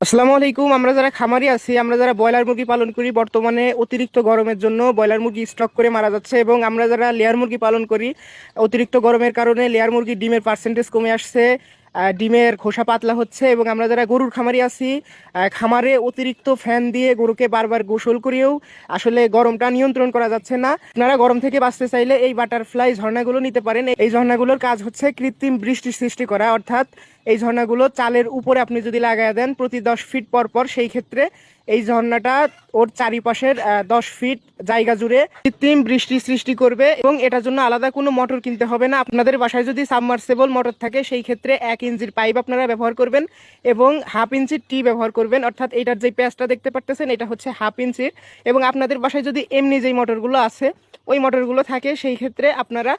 আসসালামু আলাইকুম। আমরা যারা খামারি আছি, আমরা যারা ব্রয়লার মুরগি পালন করি, বর্তমানে অতিরিক্ত গরমের জন্য ব্রয়লার মুরগি স্টক করে মারা যাচ্ছে। এবং আমরা যারা লেয়ার মুরগি পালন করি, অতিরিক্ত গরমের কারণে লেয়ার মুরগির ডিমের পার্সেন্টেজ কমে আসছে, ডিমের খোসা পাতলা হচ্ছে। এবং আমরা যারা গরুর খামারি আছি, খামারে অতিরিক্ত ফ্যান দিয়ে গরুকে বারবার গোসল করিয়েও আসলে গরমটা নিয়ন্ত্রণ করা যাচ্ছে না। আপনারা গরম থেকে বাঁচতে চাইলে এই বাটারফ্লাই ঝর্ণাগুলো নিতে পারেন। এই ঝর্ণাগুলোর কাজ হচ্ছে কৃত্রিম বৃষ্টি সৃষ্টি করা, অর্থাৎ এই ঝর্ণাগুলো চালের উপরে আপনি যদি লাগাই দেন প্রতি 10 ফিট পর পর, সেই ক্ষেত্রে এই ঝর্ণাটা ওর চারিপাশের 10 ফিট জায়গা জুড়ে কৃত্রিম বৃষ্টি সৃষ্টি করবে। এবং এটার জন্য আলাদা কোনো মোটর কিনতে হবে না। আপনাদের বাসায় যদি সাবমার্সেবল মোটর থাকে, সেই ক্ষেত্রে 1 ইঞ্চির পাইপ আপনারা ব্যবহার করবেন এবং 1/2 ইঞ্চির টি ব্যবহার করবেন। অর্থাৎ এইটার যে প্যাচটা দেখতে পারতেছেন, এটা হচ্ছে 1/2 ইঞ্চির। এবং আপনাদের বাসায় যদি এমনি যেই মোটরগুলো আছে, ওই মোটরগুলো থাকে, সেই ক্ষেত্রে আপনারা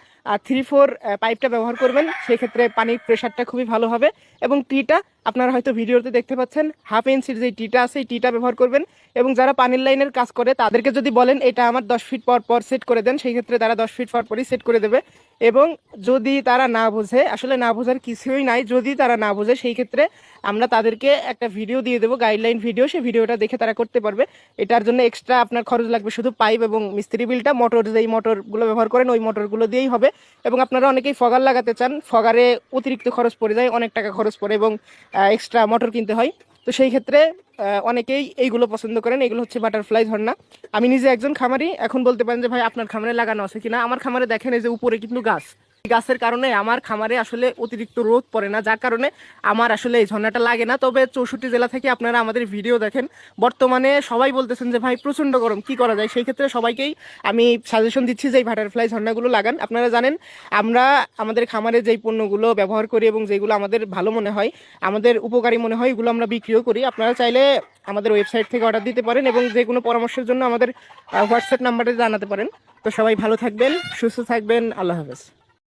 3-4 পাইপটা ব্যবহার করবেন। সেই ক্ষেত্রে পানির প্রেশারটা খুবই ভালো হবে। এবং টিটা আপনারা হয়তো ভিডিওতে দেখতে পাচ্ছেন, 1/2 ইঞ্চির যে টিটা আছে, এই টিটা ব্যবহার করবেন। এবং যারা পানির লাইনের কাজ করে, তাদেরকে যদি বলেন এটা আমার 10 ফিট পর পর সেট করে দেন, সেই ক্ষেত্রে তারা 10 ফিট পর পরই সেট করে দেবে। এবং যদি তারা না বোঝে, আসলে না বোঝার কিছুই নাই, যদি তারা না বোঝে, সেই ক্ষেত্রে আমরা তাদেরকে একটা ভিডিও দিয়ে দেবো, গাইডলাইন ভিডিও। সেই ভিডিওটা দেখে তারা করতে পারবে। এটার জন্য এক্সট্রা আপনার খরচ লাগবে শুধু পাইপ এবং মিস্ত্রি বিলটা। মোটর যেই মোটরগুলো ব্যবহার করেন, ওই মোটরগুলো দিয়েই হবে। এবং আপনারা অনেকেই ফগার লাগাতে চান, ফগারে অতিরিক্ত খরচ পড়ে যায়, অনেক টাকা খরচ পড়ে এবং এক্সট্রা মোটর কিনতে হয়। তো সেই ক্ষেত্রে অনেকেই এইগুলো পছন্দ করেন। এগুলো হচ্ছে বাটারফ্লাই ঝর্ণা। আমি নিজে একজন খামারি। এখন বলতে পারেন যে ভাই আপনার খামারে লাগানো আছে কিনা। আমার খামারে দেখেন, এই যে উপরে কিন্তু গাছ, গাছের কারণে আমার খামারে আসলে অতিরিক্ত রোদ পড়ে না, যার কারণে আমার আসলে এই ঝর্ণাটা লাগে না। তবে 64 জেলা থেকে আপনারা আমাদের ভিডিও দেখেন, বর্তমানে সবাই বলতেছেন যে ভাই প্রচণ্ড গরম, কি করা যায়। সেই ক্ষেত্রে সবাইকেই আমি সাজেশন দিচ্ছি যে এই বাটারফ্লাই ঝর্ণাগুলো লাগান। আপনারা জানেন আমরা আমাদের খামারে যেই পণ্যগুলো ব্যবহার করি এবং যেগুলো আমাদের ভালো মনে হয়, আমাদের উপকারী মনে হয়, এগুলো আমরা বিক্রিও করি। আপনারা চাইলে আমাদের ওয়েবসাইট থেকে অর্ডার দিতে পারেন এবং যে কোনো পরামর্শের জন্য আমাদের হোয়াটসঅ্যাপ নাম্বারে জানাতে পারেন। তো সবাই ভালো থাকবেন, সুস্থ থাকবেন। আল্লাহ হাফেজ।